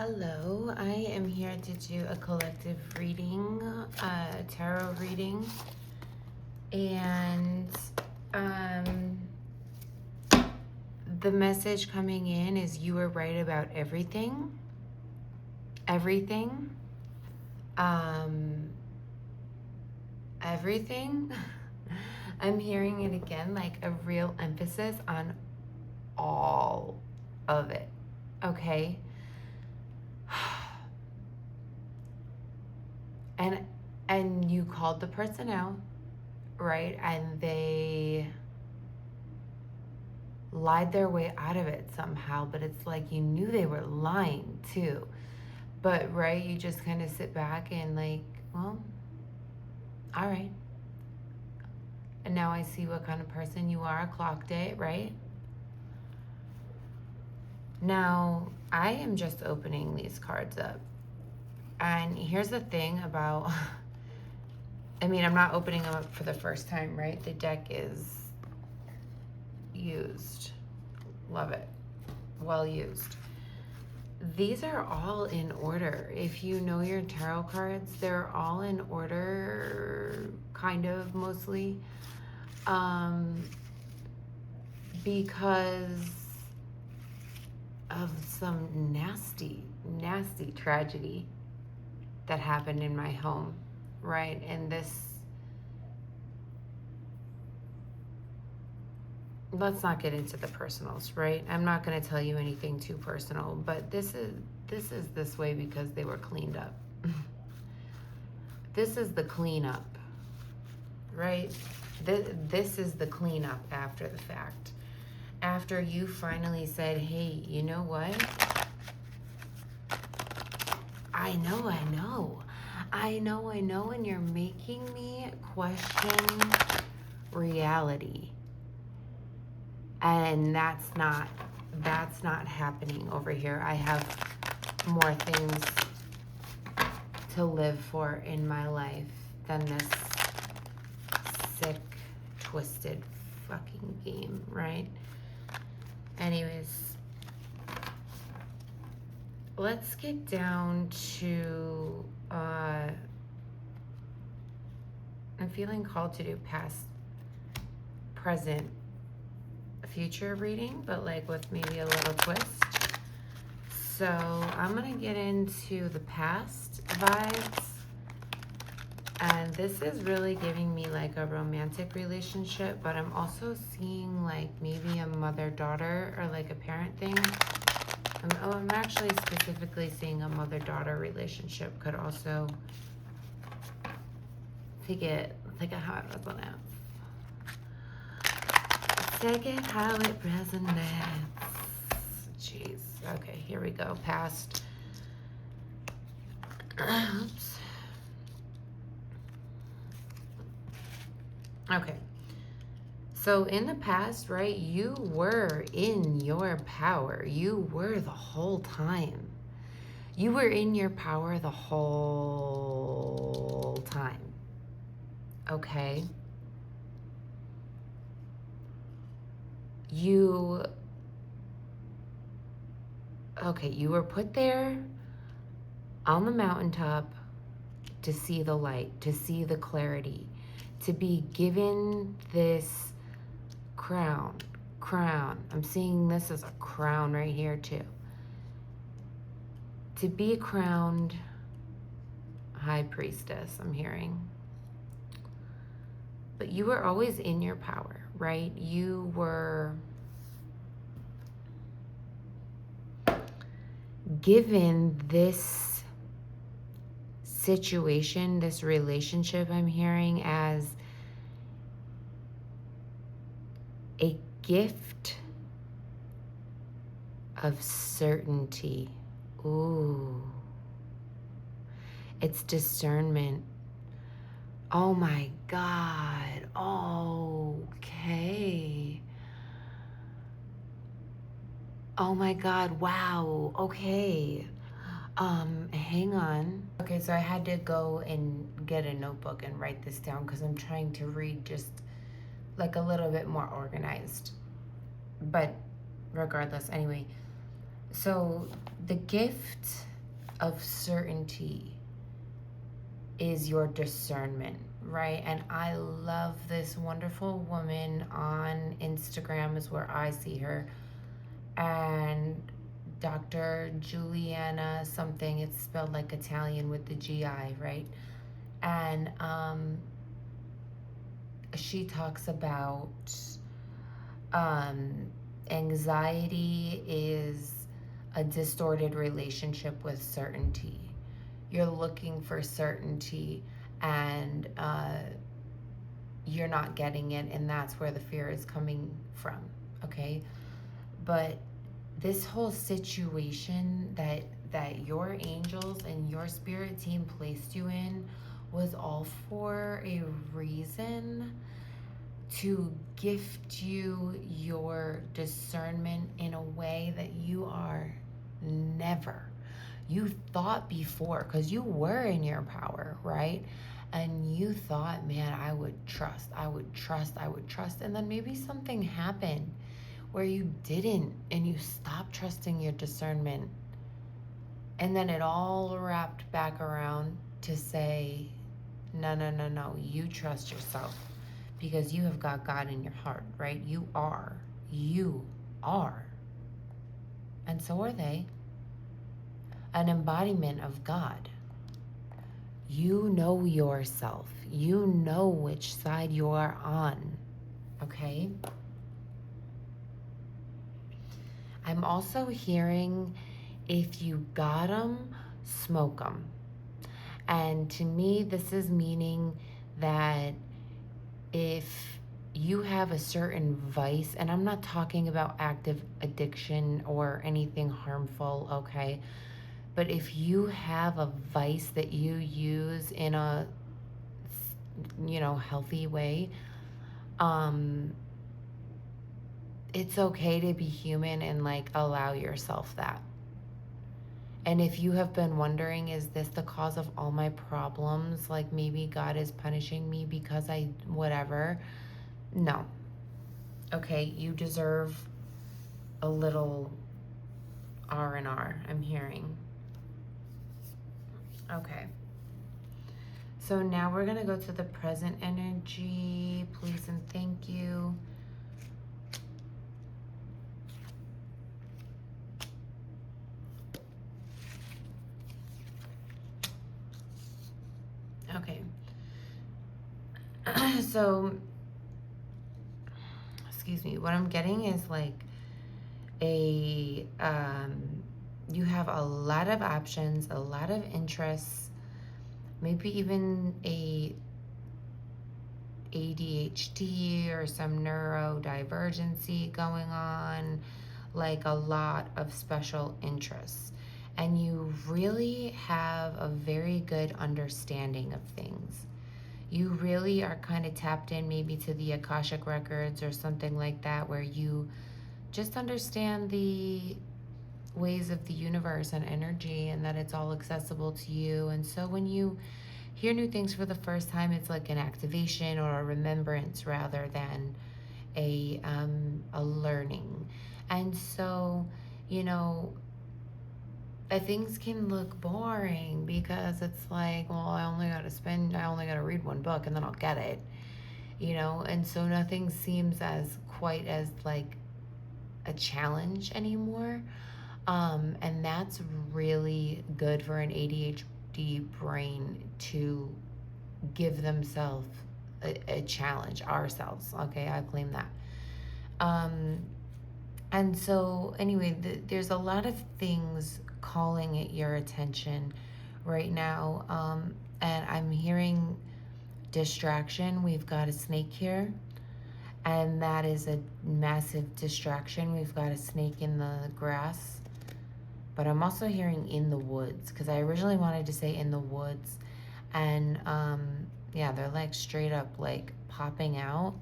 Hello, I am here to do a collective reading, tarot reading, and the message coming in is you were right about everything, everything. I'm hearing it again, like a real emphasis on all of it, okay? And you called the person out, right? And they lied their way out of it somehow, but it's like you knew they were lying too. But right, you just kind of sit back and like, well, all right. And now I see what kind of person you are. I clocked it, right? Now, I am just opening these cards up. And here's the thing about, I'm not opening them up for the first time, right? The deck is used. Love it. Well used. These are all in order. If you know your tarot cards, they're all in order, kind of, mostly. Because of some nasty, nasty tragedy that happened in my home, right? And this, let's not get into the personals, right? I'm not going to tell you anything too personal, but this is this way because they were cleaned up. This is the cleanup, right? This is the cleanup after the fact. After you finally said, hey, you know what? I know, and you're making me question reality. And that's not happening over here. I have more things to live for in my life than this sick, twisted fucking game, right? Anyways, let's get down to, I'm feeling called to do past, present, future reading, but like with maybe a little twist. So I'm gonna get into the past vibes. And this is really giving me like a romantic relationship, but I'm also seeing like maybe a mother-daughter or like a parent thing. I'm actually specifically seeing a mother-daughter relationship. Could also take it how it resonates. Take it how it resonates. Jeez. Okay, here we go. Past. Oops. Okay. So in the past, right, you were in your power. You were the whole time. You were in your power the whole time. Okay? You were put there on the mountaintop to see the light, to see the clarity, to be given this crown. I'm seeing this as a crown right here too. To be crowned high priestess, I'm hearing. But you were always in your power, right? You were given this situation, this relationship, I'm hearing, as a gift of certainty. Ooh. It's discernment. Oh my God. Okay. Oh my God. Wow. Okay. Hang on. Okay, so I had to go and get a notebook and write this down because I'm trying to read just like a little bit more organized. But regardless, anyway. So the gift of certainty is your discernment, right? And I love this wonderful woman on Instagram is where I see her. And Dr. Juliana something, it's spelled like Italian with the GI, right? And she talks about um, anxiety is a distorted relationship with certainty. You're looking for certainty and you're not getting it, and that's where the fear is coming from, okay? But this whole situation that your angels and your spirit team placed you in was all for a reason, to gift you your discernment in a way that you are never, you thought before, because you were in your power, right? And you thought, man, I would trust, and then maybe something happened where you didn't, and you stopped trusting your discernment, and then it all wrapped back around to say, no, no, no, no, you trust yourself because you have got God in your heart, right? You are, and so are they, an embodiment of God. You know yourself. You know which side you are on, okay? I'm also hearing, if you got 'em, smoke 'em. And to me, this is meaning that if you have a certain vice, and I'm not talking about active addiction or anything harmful, okay? But if you have a vice that you use in a, healthy way, it's okay to be human and like allow yourself that. And if you have been wondering, is this the cause of all my problems? Like maybe God is punishing me because I whatever. No. Okay, you deserve a little R&R, I'm hearing. Okay. So now we're going to go to the present energy. Please and thank you. Okay. So, excuse me, what I'm getting is like you have a lot of options, a lot of interests, maybe even a ADHD or some neurodivergency going on, like a lot of special interests. And you really have a very good understanding of things. You really are kind of tapped in maybe to the Akashic records or something like that, where you just understand the ways of the universe and energy, and that it's all accessible to you. And so when you hear new things for the first time, it's like an activation or a remembrance rather than a learning. And so, things can look boring because it's like, well, I only got to read one book and then I'll get it, and so nothing seems quite as like a challenge anymore. And that's really good for an ADHD brain to give themselves a challenge, ourselves. Okay, I claim that. And so anyway, there's a lot of things calling at your attention right now. And I'm hearing distraction. We've got a snake here, and that is a massive distraction. We've got a snake in the grass, but I'm also hearing in the woods, because I originally wanted to say in the woods. And yeah, they're like straight up like popping out.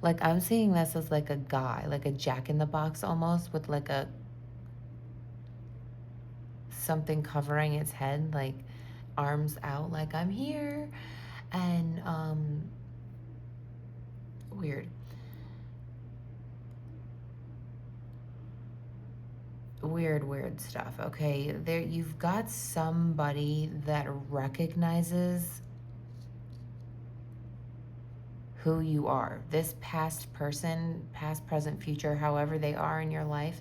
Like I'm seeing this as like a guy, like a Jack-in-the-Box almost, with like a something covering its head, like arms out, like I'm here. And weird. weird stuff, okay? There, you've got somebody that recognizes who you are. This past person, past, present, future, however they are in your life,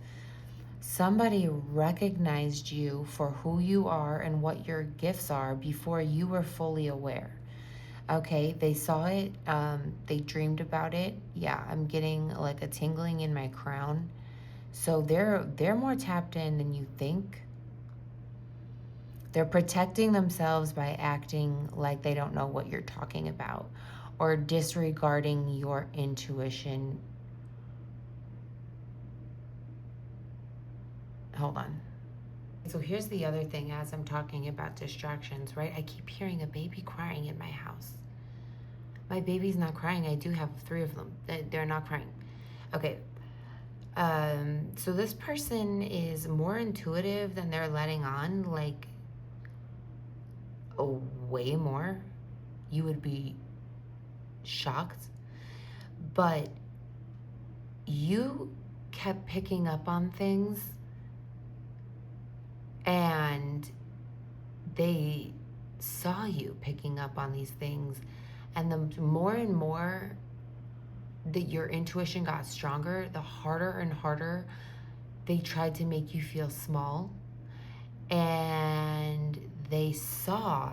somebody recognized you for who you are and what your gifts are before you were fully aware. Okay, they saw it, they dreamed about it. Yeah, I'm getting like a tingling in my crown. So they're more tapped in than you think. They're protecting themselves by acting like they don't know what you're talking about or disregarding your intuition. Hold on. So here's the other thing as I'm talking about distractions, right? I keep hearing a baby crying in my house. My baby's not crying. I do have 3 of them. They're not crying. Okay. So this person is more intuitive than they're letting on, like, oh, way more. You would be shocked. But you kept picking up on things and they saw you picking up on these things, and the more and more that your intuition got stronger, the harder and harder they tried to make you feel small. And they saw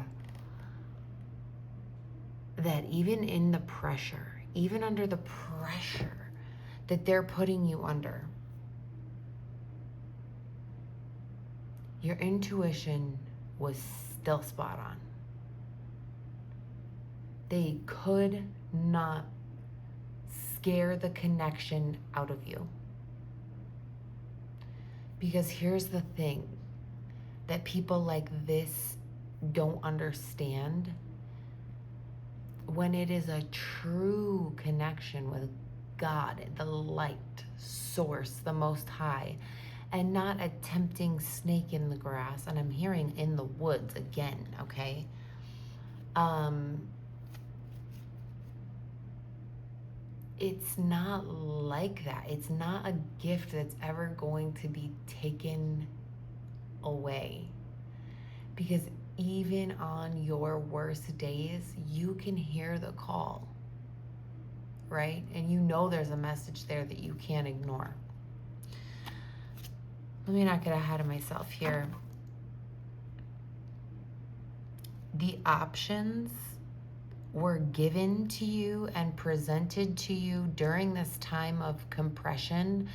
that even in the pressure, even under the pressure that they're putting you under, your intuition was still spot on. They could not scare the connection out of you. Because here's the thing that people like this don't understand. When it is a true connection with God, the light source, the Most High, and not a tempting snake in the grass, and I'm hearing in the woods again, okay? It's not like that. It's not a gift that's ever going to be taken away. Because even on your worst days, you can hear the call, right? And you know there's a message there that you can't ignore. Let me not get ahead of myself here. The options were given to you and presented to you during this time of compression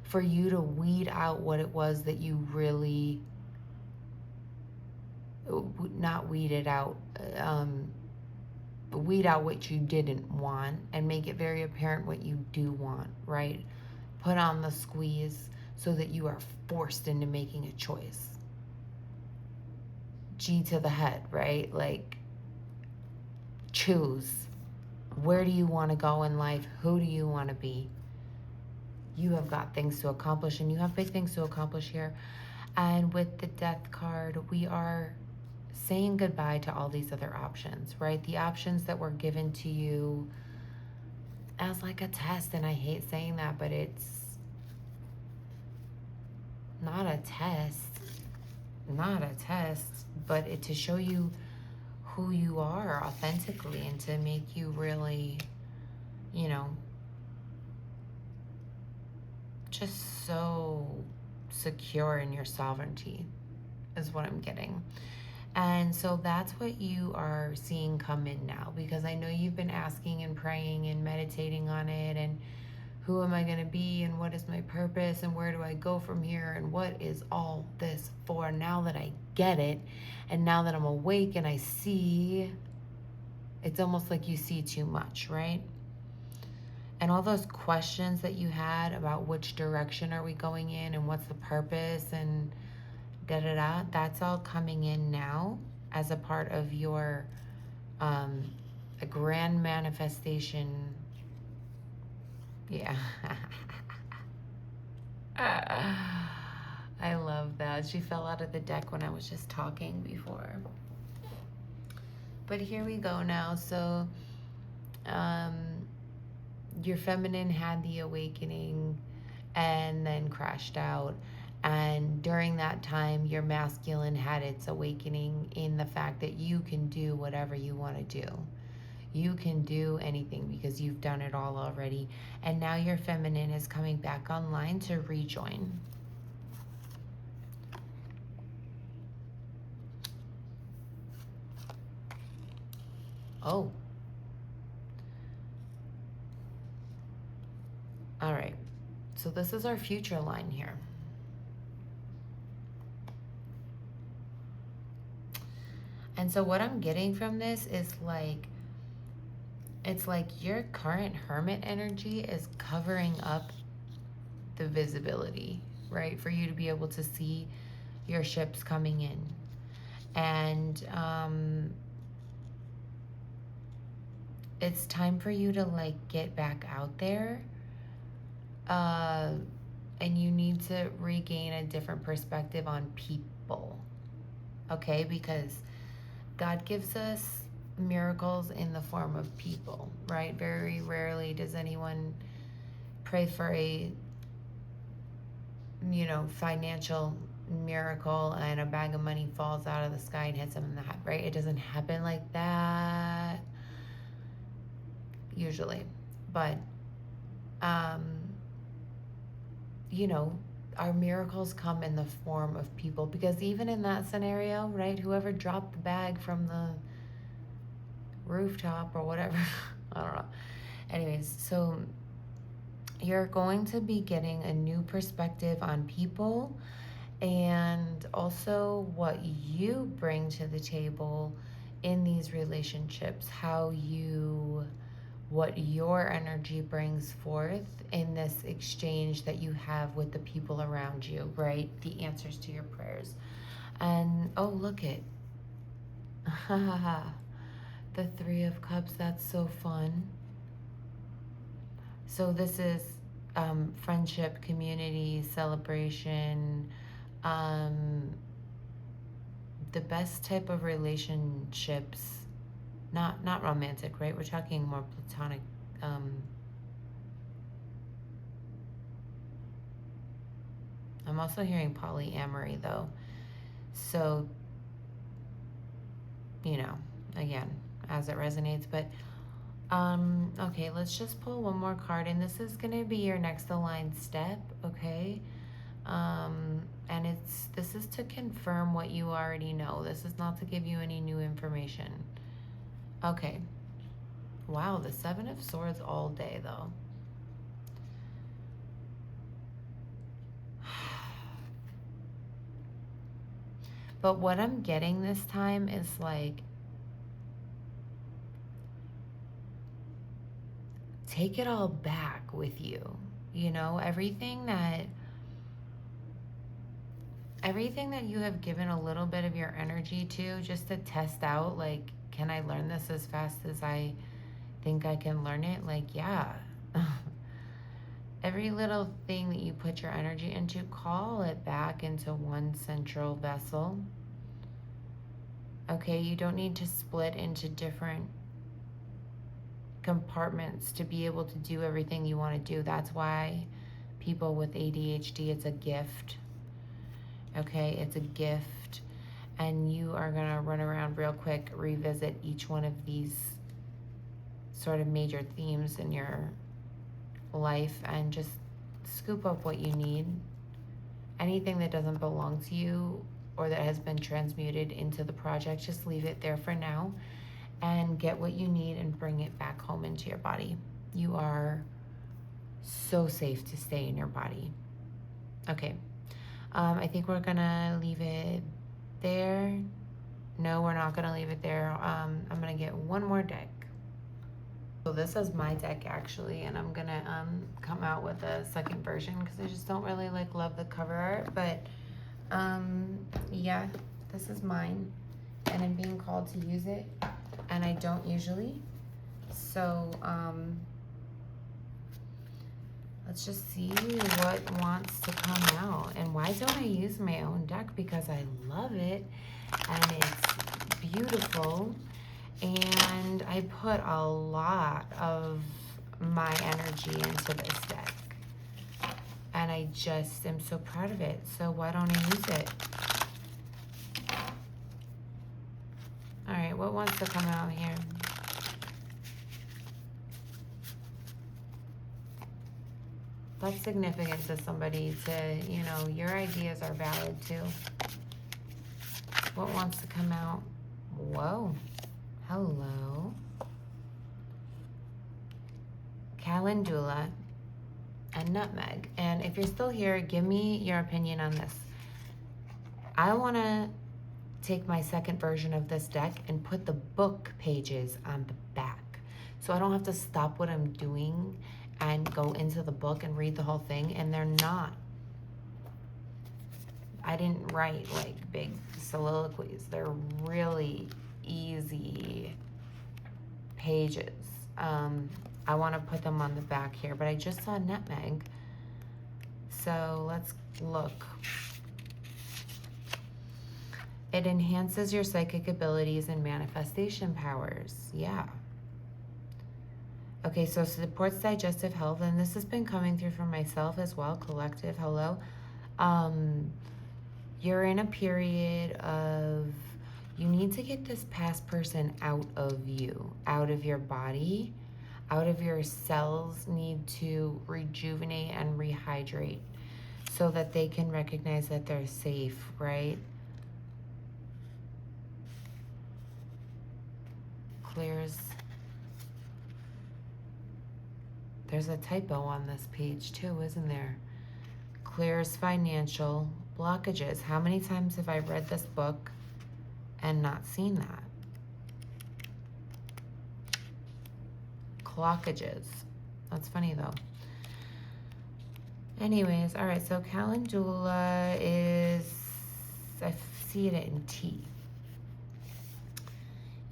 for you to weed out what it was that you really, not weed it out, weed out what you didn't want and make it very apparent what you do want, right? Put on the squeeze so that you are forced into making a choice. G to the head, right? Like, choose. Where do you want to go in life? Who do you want to be? You have got things to accomplish, and you have big things to accomplish here. And with the death card, we are saying goodbye to all these other options, right? The options that were given to you as like a test, and I hate saying that, but it's not a test, but to show you who you are authentically and to make you really, just so secure in your sovereignty is what I'm getting. And so that's what you are seeing come in now, because I know you've been asking and praying and meditating on it, and who am I going to be, and what is my purpose, and where do I go from here, and what is all this for? Now that I get it, and now that I'm awake and I see, it's almost like you see too much, right? And all those questions that you had about which direction are we going in and what's the purpose and da-da-da, that's all coming in now as a part of your a grand manifestation. Yeah. I love that. She fell out of the deck when I was just talking before. But here we go now. So your feminine had the awakening and then crashed out. And during that time, your masculine had its awakening in the fact that you can do whatever you want to do. You can do anything because you've done it all already. And now your feminine is coming back online to rejoin. Oh. All right. So this is our future line here. And so what I'm getting from this is like, it's like your current hermit energy is covering up the visibility, right? For you to be able to see your ships coming in. And it's time for you to like get back out there. And you need to regain a different perspective on people. Okay? Because God gives us miracles in the form of people, right? Very rarely does anyone pray for a, financial miracle and a bag of money falls out of the sky and hits them in the head, right? It doesn't happen like that usually. But, our miracles come in the form of people, because even in that scenario, right, whoever dropped the bag from the rooftop or whatever, I don't know. Anyways, so you're going to be getting a new perspective on people, and also what you bring to the table in these relationships, what your energy brings forth in this exchange that you have with the people around you, right? The answers to your prayers. And oh, look it. The Three of Cups, that's so fun. So this is friendship, community, celebration, the best type of relationships. Not romantic, right? We're talking more platonic. I'm also hearing polyamory though. So, again, as it resonates. But okay, let's just pull one more card, and this is gonna be your next aligned step, okay? And this is to confirm what you already know. This is not to give you any new information. Okay. Wow, the Seven of Swords all day, though. But what I'm getting this time is like, take it all back with you. Everything that you have given a little bit of your energy to, just to test out, like, can I learn this as fast as I think I can learn it? Like, yeah. Every little thing that you put your energy into, call it back into one central vessel. Okay, you don't need to split into different compartments to be able to do everything you want to do. That's why people with ADHD, it's a gift. Okay, it's a gift. And you are going to run around real quick, revisit each one of these sort of major themes in your life, and just scoop up what you need. Anything that doesn't belong to you or that has been transmuted into the project, just leave it there for now and get what you need and bring it back home into your body. You are so safe to stay in your body. Okay. I think we're going to leave it there. No, we're not going to leave it there. I'm going to get one more deck. So this is my deck actually, and I'm going to come out with a second version because I just don't really love the cover art. But yeah, this is mine, and I'm being called to use it, and I don't usually. So let's just see what wants to come out. And why don't I use my own deck? Because I love it, and it's beautiful, and I put a lot of my energy into this deck. And And I just am so proud of it. So why don't I use it? All right, what wants to come out here? That's significant to somebody to, you know, your ideas are valid too. What wants to come out? Whoa. Hello. Calendula and nutmeg. And if you're still here, give me your opinion on this. I want to take my second version of this deck and put the book pages on the back. So I don't have to stop what I'm doing and go into the book and read the whole thing. And they're not. I didn't write like big soliloquies. They're really easy pages. I want to put them on the back here, but I just saw nutmeg. So let's look. It enhances your psychic abilities and manifestation powers. Yeah. Okay, so supports digestive health, and this has been coming through for myself as well. Collective, hello. You're in a period of, you need to get this past person out of you, out of your body, out of your cells need to rejuvenate and rehydrate so that they can recognize that they're safe, right? Clears. There's a typo on this page too, isn't there? Clears financial blockages. How many times have I read this book and not seen that? Clockages. That's funny though. Anyways, all right, so calendula is, I see it in tea.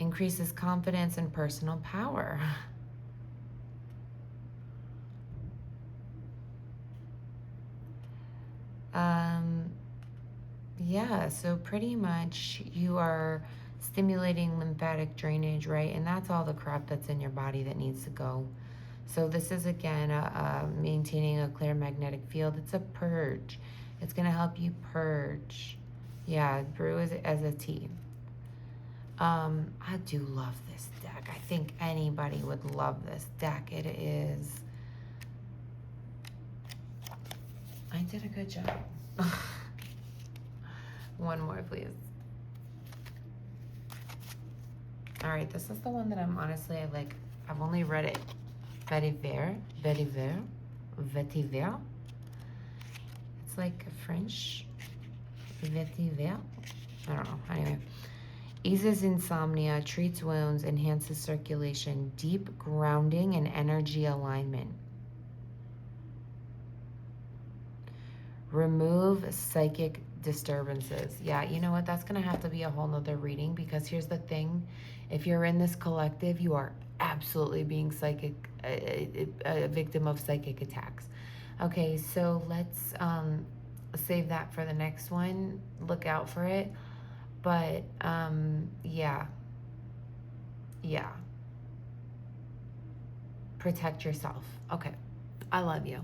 Increases confidence and personal power. Yeah, so pretty much you are stimulating lymphatic drainage, right? And that's all the crap that's in your body that needs to go. So this is, again, maintaining a clear magnetic field. It's a purge. It's going to help you purge. Yeah, brew as a tea. I do love this deck. I think anybody would love this deck. It is... I did a good job. One more, please. All right, this is the one that I'm honestly, I've only read it. Vetiver. It's like French. Vetiver. I don't know. Anyway. Eases insomnia, treats wounds, enhances circulation, deep grounding, and energy alignment. Remove psychic disturbances. Yeah, you know what? That's going to have to be a whole nother reading, because here's the thing. If you're in this collective, you are absolutely being a victim of psychic attacks. Okay, so let's save that for the next one. Look out for it. But, yeah. Protect yourself. Okay. I love you.